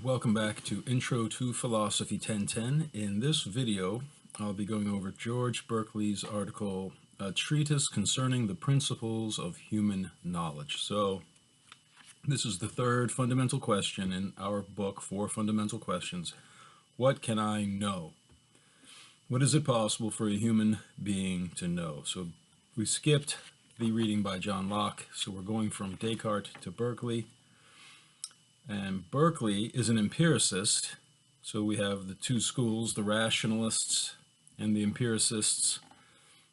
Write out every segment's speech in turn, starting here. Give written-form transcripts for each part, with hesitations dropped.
Welcome back to Intro to Philosophy 1010. In this video, I'll be going over George Berkeley's article, A Treatise Concerning the Principles of Human Knowledge. So, this is the third fundamental question in our book, Four Fundamental Questions. What can I know? What is it possible for a human being to know? So, we skipped the reading by John Locke, so we're going from Descartes to Berkeley. And Berkeley is an empiricist, so we have the two schools, the rationalists and the empiricists.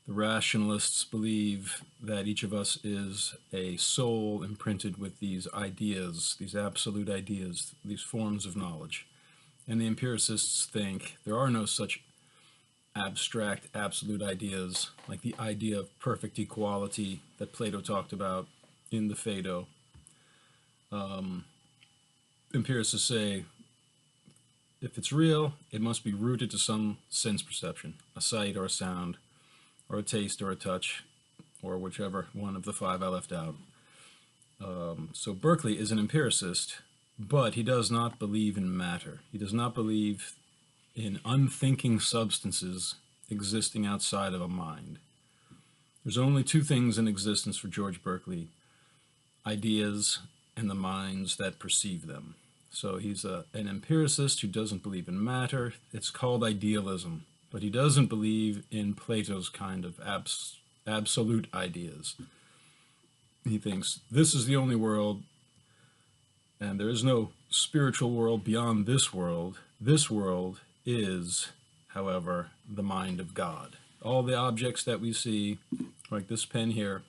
The rationalists believe that each of us is a soul imprinted with these ideas, these absolute ideas, these forms of knowledge. And the empiricists think there are no such abstract, absolute ideas, like the idea of perfect equality that Plato talked about in the Phaedo. Empiricists say, if it's real, it must be rooted to some sense perception, a sight or a sound, or a taste or a touch, or whichever one of the five I left out. So Berkeley is an empiricist, but he does not believe in matter. He does not believe in unthinking substances existing outside of a mind. There's only two things in existence for George Berkeley: ideas and the minds that perceive them. So he's an empiricist who doesn't believe in matter. It's called idealism, but he doesn't believe in Plato's kind of absolute ideas. He thinks this is the only world, and there is no spiritual world beyond this world. This world is, however, the mind of God. All the objects that we see, like this pen here,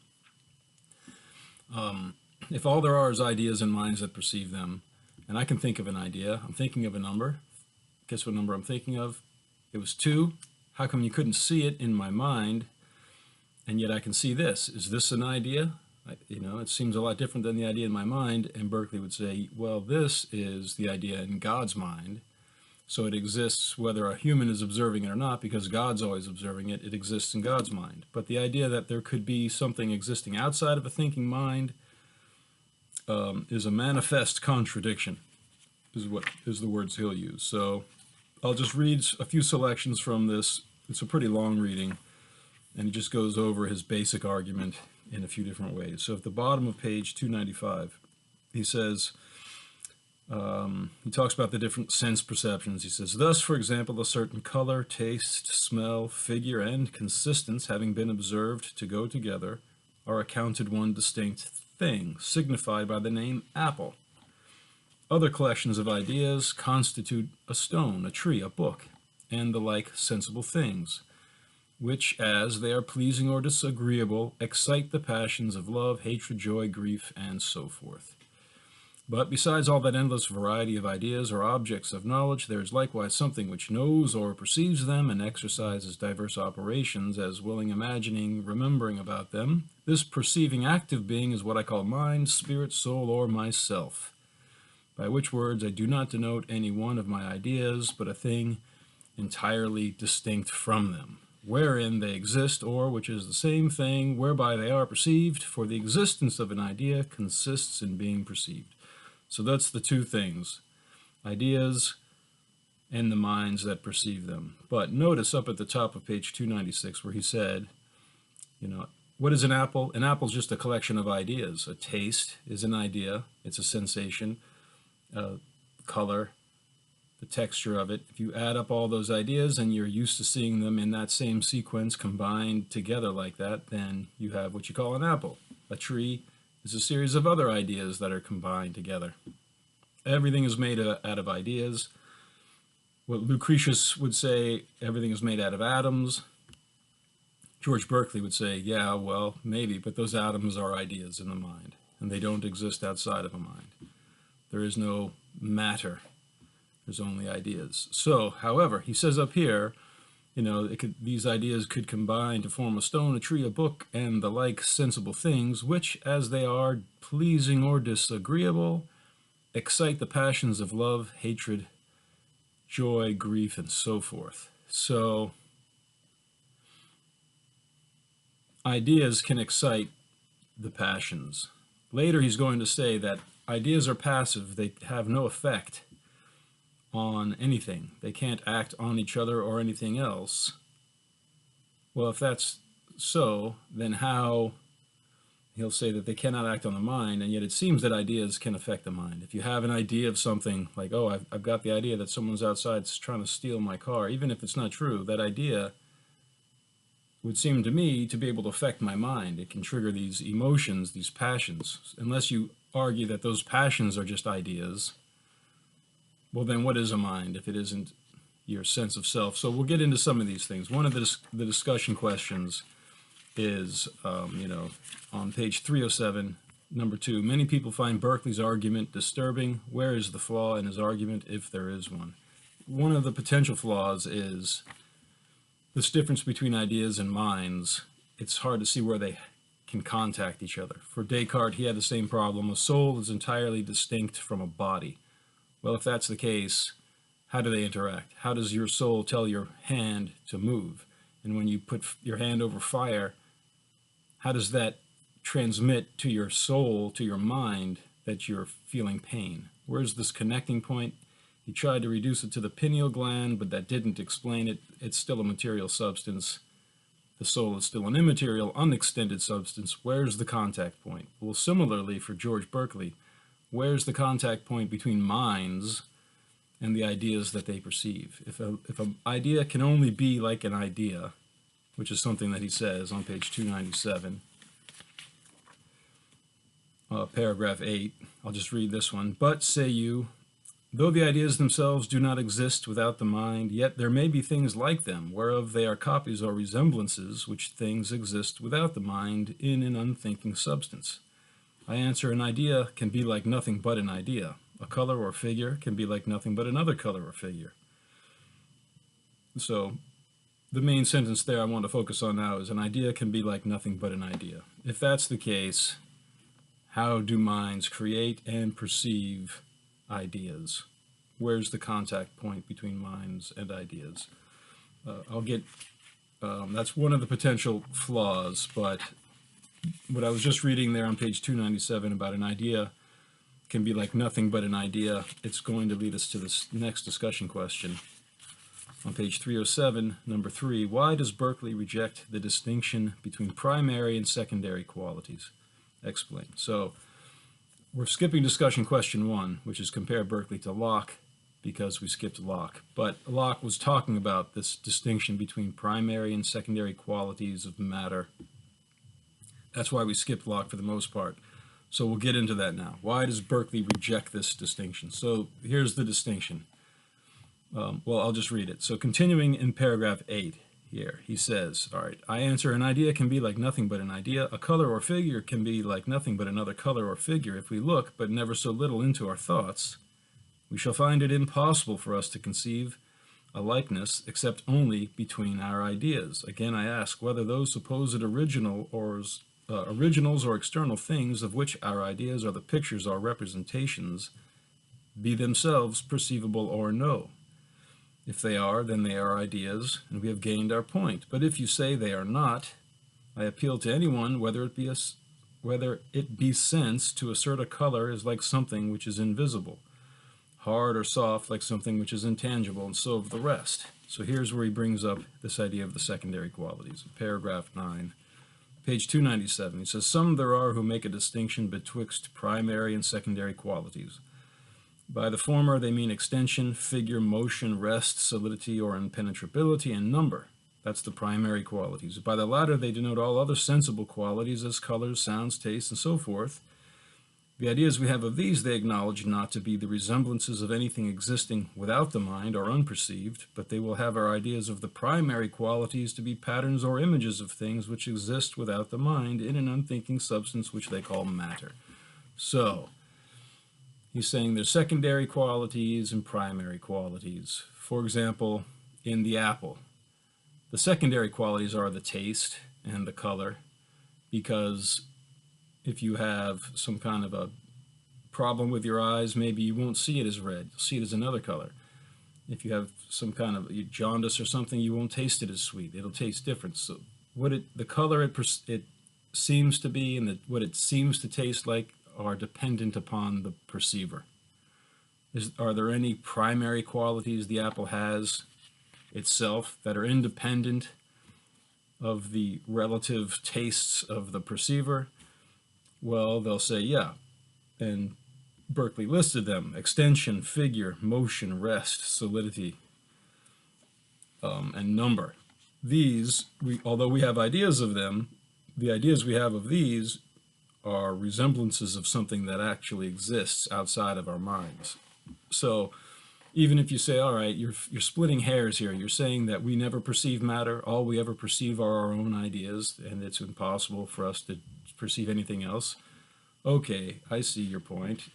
if all there are is ideas and minds that perceive them, and I can think of an idea, I'm thinking of a number. Guess what number I'm thinking of? It was 2. How come you couldn't see it in my mind, and yet I can see this? Is this an idea? It seems a lot different than the idea in my mind, and Berkeley would say, well, this is the idea in God's mind, so it exists whether a human is observing it or not, because God's always observing it, it exists in God's mind. But the idea that there could be something existing outside of a thinking mind is a manifest contradiction, is the words he'll use. So I'll just read a few selections from this. It's a pretty long reading, and he just goes over his basic argument in a few different ways. So at the bottom of page 295, he says, he talks about the different sense perceptions. He says, thus, for example, a certain color, taste, smell, figure, and consistence, having been observed to go together, are accounted one distinct thing, signified by the name apple. Other collections of ideas constitute a stone, a tree, a book, and the like sensible things, which, as they are pleasing or disagreeable, excite the passions of love, hatred, joy, grief, and so forth. But besides all that endless variety of ideas or objects of knowledge, there is likewise something which knows or perceives them and exercises diverse operations, as willing, imagining, remembering about them. This perceiving active being is what I call mind, spirit, soul, or myself, by which words I do not denote any one of my ideas, but a thing entirely distinct from them, wherein they exist, or, which is the same thing, whereby they are perceived, for the existence of an idea consists in being perceived. So that's the two things, ideas and the minds that perceive them. But notice up at the top of page 296 where he said, what is an apple? An apple is just a collection of ideas. A taste is an idea. It's a sensation. Color, the texture of it. If you add up all those ideas and you're used to seeing them in that same sequence combined together like that, then you have what you call an apple. A tree is a series of other ideas that are combined together. Everything is made out of ideas. What Lucretius would say, everything is made out of atoms. George Berkeley would say, yeah, well, maybe, but those atoms are ideas in the mind, and they don't exist outside of a mind. There is no matter. There's only ideas. So, however, he says up here, these ideas could combine to form a stone, a tree, a book, and the like sensible things, which, as they are pleasing or disagreeable, excite the passions of love, hatred, joy, grief, and so forth. So, ideas can excite the passions. Later he's going to say that ideas are passive, they have no effect. on anything. They can't act on each other or anything else. Well, if that's so, then how, he'll say that they cannot act on the mind, and yet it seems that ideas can affect the mind. If you have an idea of something, like, oh, I've got the idea that someone's outside trying to steal my car, even if it's not true, that idea would seem to me to be able to affect my mind. It can trigger these emotions, these passions. Unless you argue that those passions are just ideas, well, then what is a mind if it isn't your sense of self? So we'll get into some of these things. One of the discussion questions is, on page 307, number 2, many people find Berkeley's argument disturbing. Where is the flaw in his argument, if there is one? One of the potential flaws is this difference between ideas and minds. It's hard to see where they can contact each other. For Descartes, he had the same problem. A soul is entirely distinct from a body. Well, if that's the case, how do they interact? How does your soul tell your hand to move? And when you put your hand over fire, how does that transmit to your soul, to your mind, that you're feeling pain? Where's this connecting point? He tried to reduce it to the pineal gland, but that didn't explain it. It's still a material substance. The soul is still an immaterial, unextended substance. Where's the contact point? Well, similarly for George Berkeley, where's the contact point between minds and the ideas that they perceive? If an idea can only be like an idea, which is something that he says on page 297, paragraph 8, I'll just read this one. But, say you, though the ideas themselves do not exist without the mind, yet there may be things like them, whereof they are copies or resemblances, which things exist without the mind in an unthinking substance. I answer, an idea can be like nothing but an idea. A color or figure can be like nothing but another color or figure. So the main sentence there I want to focus on now is, an idea can be like nothing but an idea. If that's the case, how do minds create and perceive ideas? Where's the contact point between minds and ideas? That's one of the potential flaws, but what I was just reading there on page 297 about an idea can be like nothing but an idea, it's going to lead us to this next discussion question. On page 307, number 3, why does Berkeley reject the distinction between primary and secondary qualities? Explain. So we're skipping discussion question 1, which is compare Berkeley to Locke, because we skipped Locke. But Locke was talking about this distinction between primary and secondary qualities of matter. That's why we skipped Locke for the most part. So we'll get into that now. Why does Berkeley reject this distinction? So here's the distinction. Well, I'll just read it. So continuing in paragraph 8 here, he says, all right, I answer, an idea can be like nothing but an idea. A color or figure can be like nothing but another color or figure. If we look, but never so little, into our thoughts, we shall find it impossible for us to conceive a likeness except only between our ideas. Again, I ask whether those supposed originals or external things of which our ideas are the pictures or representations be themselves perceivable or no. If they are, then they are ideas, and we have gained our point. But if you say they are not, I appeal to anyone, whether it be sense, to assert a color is like something which is invisible, hard or soft like something which is intangible, and so of the rest. So here's where he brings up this idea of the secondary qualities. Paragraph 9, page 297, he says, some there are who make a distinction betwixt primary and secondary qualities. By the former they mean extension, figure, motion, rest, solidity or impenetrability, and number. That's the primary qualities. By the latter they denote all other sensible qualities as colors, sounds, tastes, and so forth. The ideas we have of these they acknowledge not to be the resemblances of anything existing without the mind or unperceived, but they will have our ideas of the primary qualities to be patterns or images of things which exist without the mind in an unthinking substance which they call matter. So he's saying there's secondary qualities and primary qualities. For example, in the apple, the secondary qualities are the taste and the color, because if you have some kind of a problem with your eyes, maybe you won't see it as red, you'll see it as another color. If you have some kind of jaundice or something, you won't taste it as sweet, it'll taste different. So the color it seems to be and what it seems to taste like are dependent upon the perceiver. Are there any primary qualities the apple has itself that are independent of the relative tastes of the perceiver? Well, they'll say, yeah. And Berkeley listed them: extension, figure, motion, rest, solidity, and number. These, although we have ideas of them, the ideas we have of these are resemblances of something that actually exists outside of our minds. So even if you say, all right, you're splitting hairs here, you're saying that we never perceive matter, all we ever perceive are our own ideas, and it's impossible for us to perceive anything else. Okay, I see your point.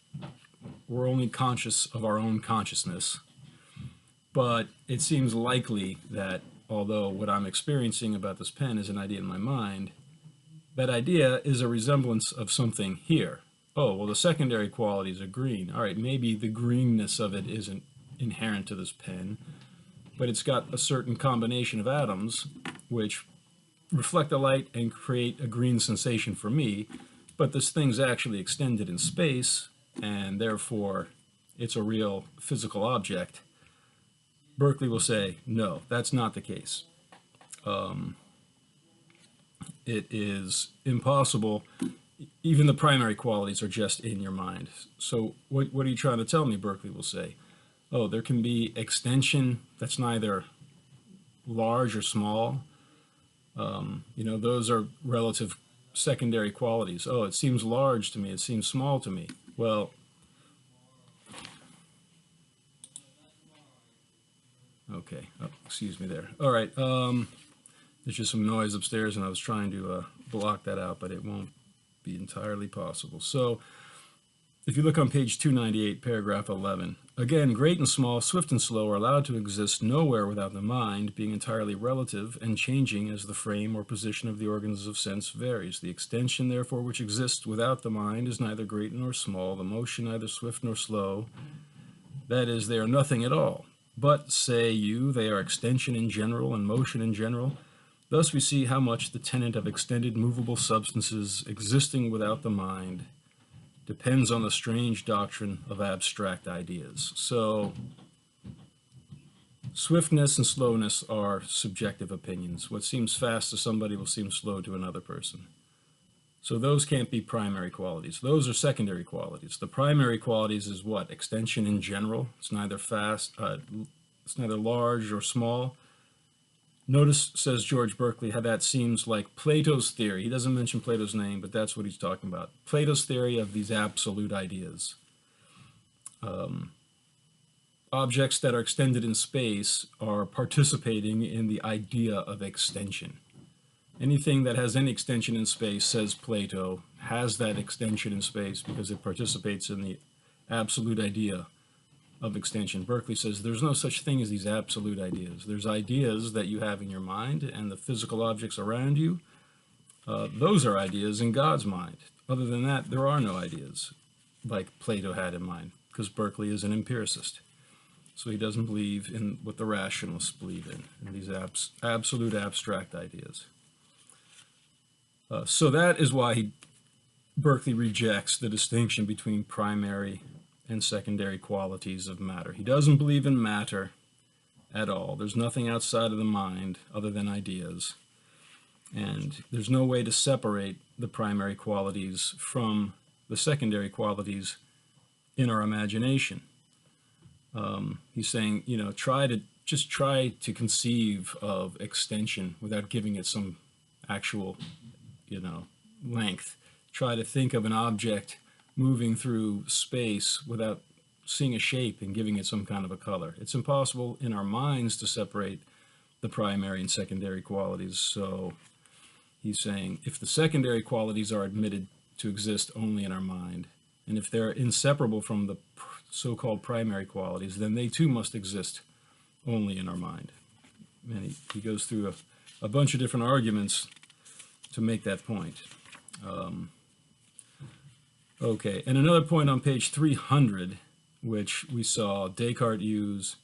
We're only conscious of our own consciousness. But it seems likely that although what I'm experiencing about this pen is an idea in my mind, that idea is a resemblance of something here. Oh, well, the secondary qualities are green. All right, maybe the greenness of it isn't inherent to this pen, but it's got a certain combination of atoms which reflect the light and create a green sensation for me, but this thing's actually extended in space, and therefore it's a real physical object. Berkeley will say, no, that's not the case. It is impossible. Even the primary qualities are just in your mind. So what are you trying to tell me? Berkeley will say, oh, there can be extension that's neither large or small. Those are relative secondary qualities. Oh, it seems large to me, it seems small to me. Well, okay, oh, excuse me there. All right, there's just some noise upstairs and I was trying to block that out, but it won't be entirely possible. So if you look on page 298, paragraph 11, again, great and small, swift and slow are allowed to exist nowhere without the mind, being entirely relative and changing as the frame or position of the organs of sense varies. The extension, therefore, which exists without the mind is neither great nor small, the motion neither swift nor slow. That is, they are nothing at all. But, say you, they are extension in general and motion in general. Thus we see how much the tenet of extended movable substances existing without the mind depends on the strange doctrine of abstract ideas. So, swiftness and slowness are subjective opinions. What seems fast to somebody will seem slow to another person. So those can't be primary qualities. Those are secondary qualities. The primary qualities is what? Extension in general. It's neither fast, it's neither large or small. Notice, says George Berkeley, how that seems like Plato's theory. He doesn't mention Plato's name, but that's what he's talking about. Plato's theory of these absolute ideas. Objects that are extended in space are participating in the idea of extension. Anything that has any extension in space, says Plato, has that extension in space because it participates in the absolute idea of extension. Berkeley says there's no such thing as these absolute ideas. There's ideas that you have in your mind, and the physical objects around you, those are ideas in God's mind. Other than that, there are no ideas like Plato had in mind, because Berkeley is an empiricist. So he doesn't believe in what the rationalists believe in these absolute abstract ideas. So that is why Berkeley rejects the distinction between primary and secondary qualities of matter. He doesn't believe in matter at all. There's nothing outside of the mind other than ideas. And there's no way to separate the primary qualities from the secondary qualities in our imagination. He's saying, try to conceive of extension without giving it some actual length. Try to think of an object moving through space without seeing a shape and giving it some kind of a color. It's impossible in our minds to separate the primary and secondary qualities. So he's saying if the secondary qualities are admitted to exist only in our mind, and if they're inseparable from the so-called primary qualities, then they too must exist only in our mind. And he goes through a bunch of different arguments to make that point. Okay, and another point on page 300, which we saw Descartes use,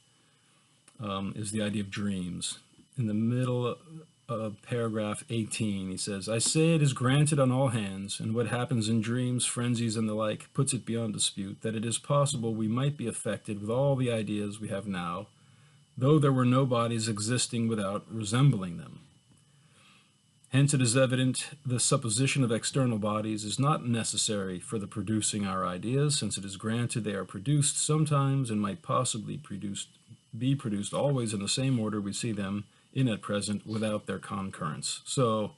is the idea of dreams. In the middle paragraph 18. He says, I say it is granted on all hands, and what happens in dreams, frenzies, and the like puts it beyond dispute, that it is possible we might be affected with all the ideas we have now, though there were no bodies existing without resembling them. Hence it is evident the supposition of external bodies is not necessary for the producing our ideas, since it is granted they are produced sometimes and might possibly be produced always in the same order we see them in at present without their concurrence. So,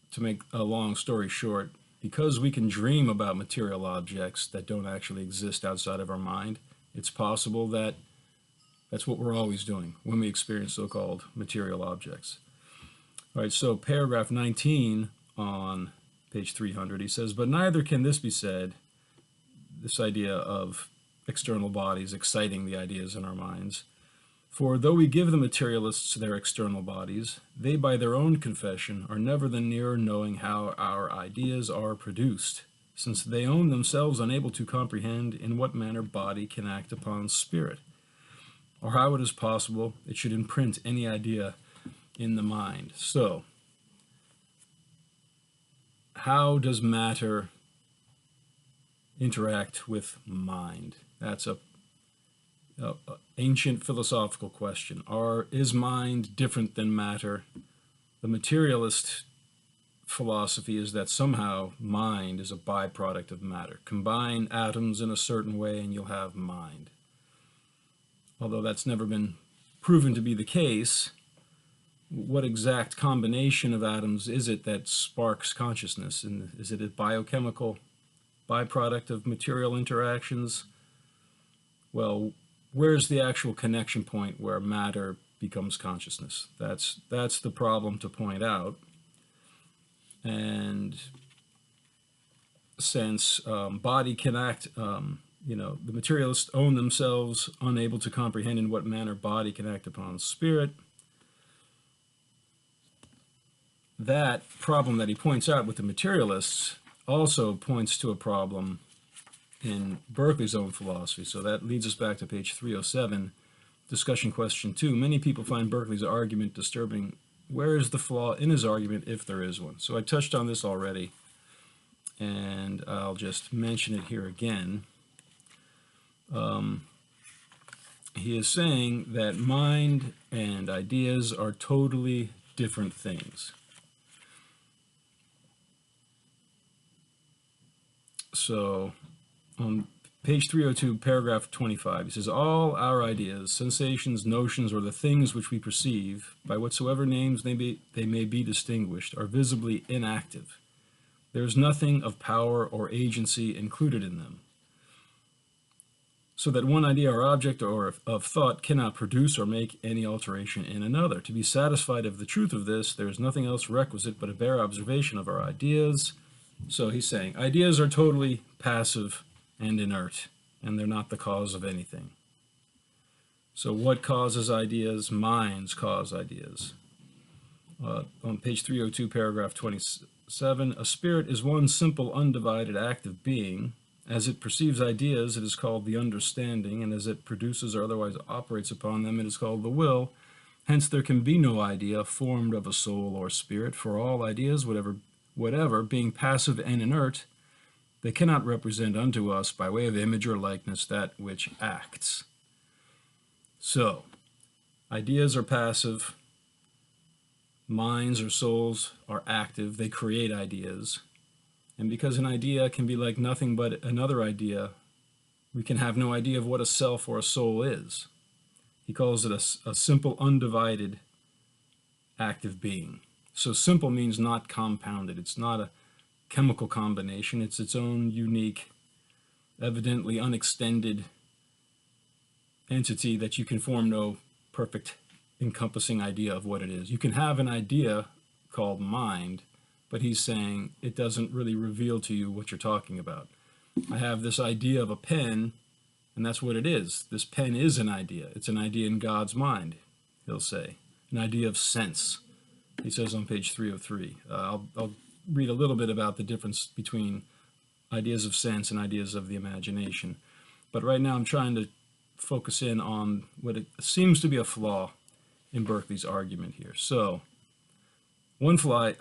to make a long story short, because we can dream about material objects that don't actually exist outside of our mind, it's possible that that's what we're always doing when we experience so-called material objects. All right, so paragraph 19 on page 300, he says, but neither can this be said, this idea of external bodies exciting the ideas in our minds. For though we give the materialists their external bodies, they by their own confession are never the nearer knowing how our ideas are produced, since they own themselves unable to comprehend in what manner body can act upon spirit, or how it is possible it should imprint any idea in the mind. So, how does matter interact with mind? That's a ancient philosophical question. Is mind different than matter? The materialist philosophy is that somehow mind is a byproduct of matter. Combine atoms in a certain way and you'll have mind. Although that's never been proven to be the case, what exact combination of atoms is it that sparks consciousness? And is it a biochemical byproduct of material interactions? Well, where's the actual connection point where matter becomes consciousness? That's the problem to point out. And since body can act, the materialists own themselves unable to comprehend in what manner body can act upon spirit, that problem that he points out with the materialists also points to a problem in Berkeley's own philosophy. So that leads us back to page 307, discussion question 2. Many people find Berkeley's argument disturbing. Where is the flaw in his argument, if there is one? So I touched on this already, and I'll just mention it here again. He is saying that mind and ideas are totally different things. So on page 302, paragraph 25, he says, all our ideas, sensations, notions, or the things which we perceive, by whatsoever names they may be distinguished, are visibly inactive. There is nothing of power or agency included in them. So that one idea or object or of thought cannot produce or make any alteration in another. To be satisfied of the truth of this, there is nothing else requisite but a bare observation of our ideas. So he's saying ideas are totally passive and inert, and they're not the cause of anything. So what causes ideas? Minds cause ideas. On page 302, paragraph 27, a spirit is one simple, undivided, active being. As it perceives ideas, it is called the understanding, and as it produces or otherwise operates upon them, it is called the will. Hence there can be no idea formed of a soul or spirit, for all ideas, whatever, being passive and inert, they cannot represent unto us by way of image or likeness that which acts. So, ideas are passive, minds or souls are active, they create ideas. And because an idea can be like nothing but another idea, we can have no idea of what a self or a soul is. He calls it a simple, undivided, active being. So simple means not compounded. It's not a chemical combination. It's its own unique, evidently unextended entity that you can form no perfect encompassing idea of what it is. You can have an idea called mind, but he's saying it doesn't really reveal to you what you're talking about. I have this idea of a pen, and that's what it is. This pen is an idea. It's an idea in God's mind, he'll say. An idea of sense, he says on page 303. I'll read a little bit about the difference between ideas of sense and ideas of the imagination. But right now I'm trying to focus in on what it seems to be a flaw in Berkeley's argument here. So one flaw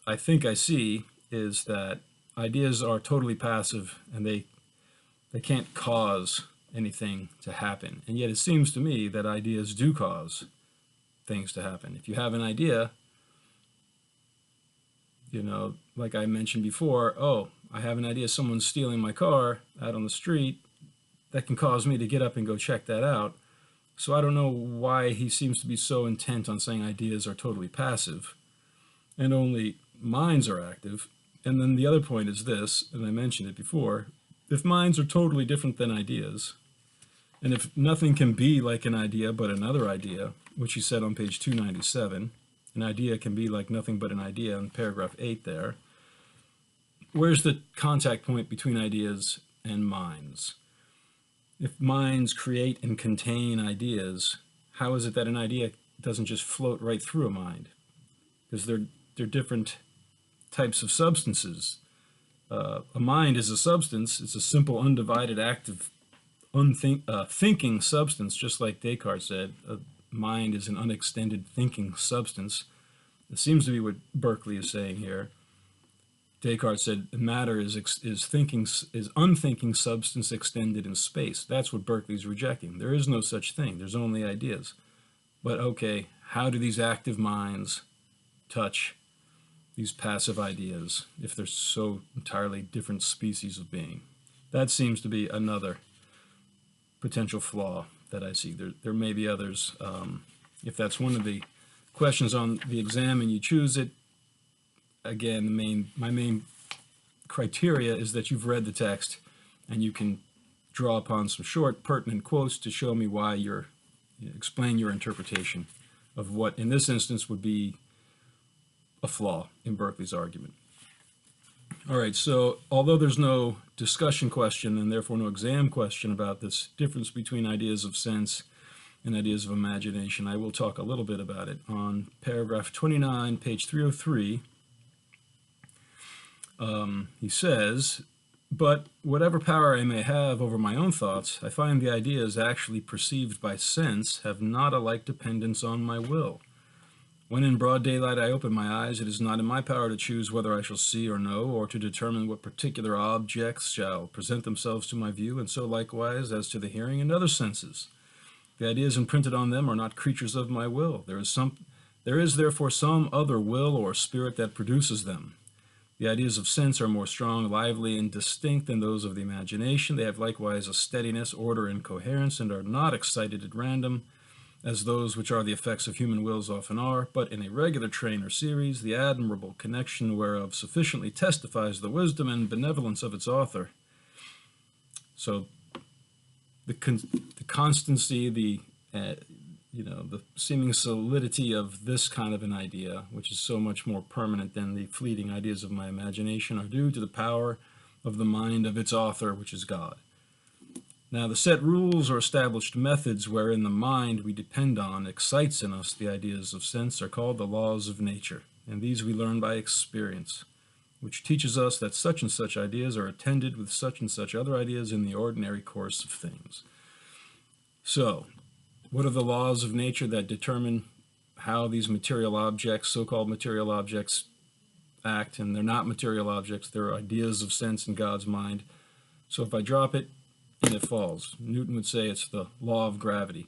I think I see is that ideas are totally passive and they can't cause anything to happen. And yet it seems to me that ideas do cause things to happen. If you have an idea, you know, like I mentioned before, oh, I have an idea someone's stealing my car out on the street, that can cause me to get up and go check that out. So I don't know why he seems to be so intent on saying ideas are totally passive and only minds are active. And then the other point is this, and I mentioned it before, if minds are totally different than ideas, and if nothing can be like an idea but another idea, which he said on page 297, an idea can be like nothing but an idea in paragraph 8 there, where's the contact point between ideas and minds? If minds create and contain ideas, how is it that an idea doesn't just float right through a mind? Because they're different types of substances. A mind is a substance. It's a simple, undivided, active, thinking substance, just like Descartes said. A mind is an unextended thinking substance. It seems to be what Berkeley is saying here. Descartes said matter is unthinking substance extended in space. That's what Berkeley's rejecting. There is no such thing. There's only ideas. But okay, how do these active minds touch these passive ideas if they're so entirely different species of being? That seems to be another potential flaw that I see. There may be others. If that's one of the questions on the exam and you choose it, again, my main criteria is that you've read the text and you can draw upon some short, pertinent quotes to show me why explain your interpretation of what, in this instance, would be a flaw in Berkeley's argument. All right, so although there's no discussion question and therefore no exam question about this difference between ideas of sense and ideas of imagination, I will talk a little bit about it. On paragraph 29, page 303, he says, but whatever power I may have over my own thoughts, I find the ideas actually perceived by sense have not a like dependence on my will. When in broad daylight I open my eyes, it is not in my power to choose whether I shall see or know, or to determine what particular objects shall present themselves to my view, and so likewise as to the hearing and other senses. The ideas imprinted on them are not creatures of my will. There is therefore some other will or spirit that produces them. The ideas of sense are more strong, lively, and distinct than those of the imagination. They have likewise a steadiness, order, and coherence, and are not excited at random, as those which are the effects of human wills often are, but in a regular train or series, the admirable connection whereof sufficiently testifies the wisdom and benevolence of its author. So the constancy, the seeming solidity of this kind of an idea, which is so much more permanent than the fleeting ideas of my imagination, are due to the power of the mind of its author, which is God. Now, the set rules or established methods wherein the mind we depend on excites in us the ideas of sense are called the laws of nature, and these we learn by experience, which teaches us that such and such ideas are attended with such and such other ideas in the ordinary course of things. So, what are the laws of nature that determine how these material objects, so-called material objects, act? And they're not material objects, they're ideas of sense in God's mind. So if I drop it, and it falls. Newton would say it's the law of gravity.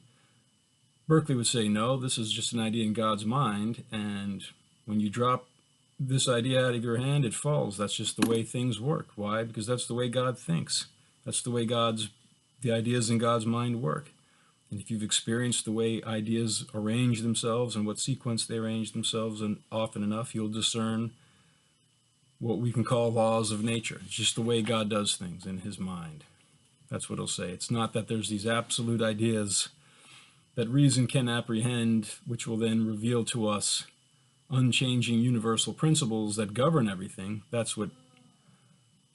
Berkeley would say, no, this is just an idea in God's mind, and when you drop this idea out of your hand, it falls. That's just the way things work. Why? Because that's the way God thinks. That's the way the ideas in God's mind work. And if you've experienced the way ideas arrange themselves and what sequence they arrange themselves in often enough, you'll discern what we can call laws of nature. It's just the way God does things in his mind. That's what he'll say. It's not that there's these absolute ideas that reason can apprehend, which will then reveal to us unchanging universal principles that govern everything. That's what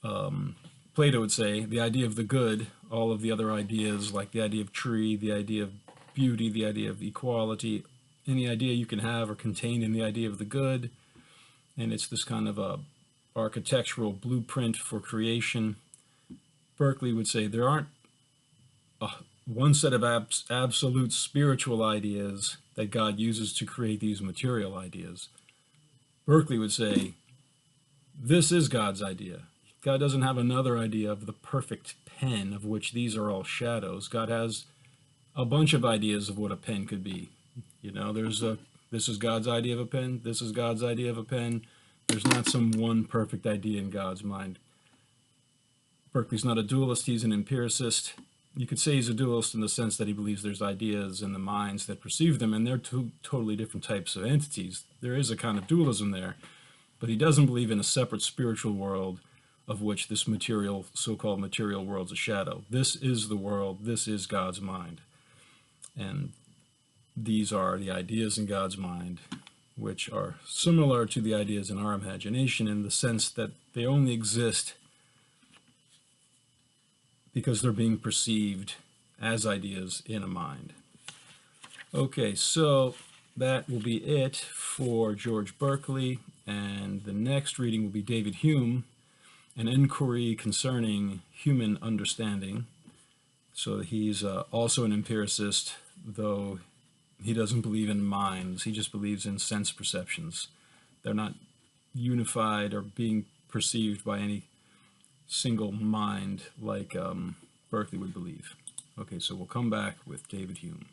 Plato would say, the idea of the good, all of the other ideas, like the idea of tree, the idea of beauty, the idea of equality, any idea you can have are contained in the idea of the good, and it's this kind of a architectural blueprint for creation. Berkeley would say there aren't one set of absolute spiritual ideas that God uses to create these material ideas. Berkeley would say, this is God's idea. God doesn't have another idea of the perfect pen, of which these are all shadows. God has a bunch of ideas of what a pen could be. You know, this is God's idea of a pen, this is God's idea of a pen. There's not some one perfect idea in God's mind. Berkeley's not a dualist, he's an empiricist. You could say he's a dualist in the sense that he believes there's ideas in the minds that perceive them, and they're two totally different types of entities. There is a kind of dualism there, but he doesn't believe in a separate spiritual world of which this material, so-called material world's a shadow. This is the world, this is God's mind. And these are the ideas in God's mind, which are similar to the ideas in our imagination in the sense that they only exist because they're being perceived as ideas in a mind. Okay, so that will be it for George Berkeley, and the next reading will be David Hume, an inquiry concerning human understanding. So he's also an empiricist, though he doesn't believe in minds, he just believes in sense perceptions. They're not unified or being perceived by any single mind like Berkeley would believe. Okay, so we'll come back with David Hume.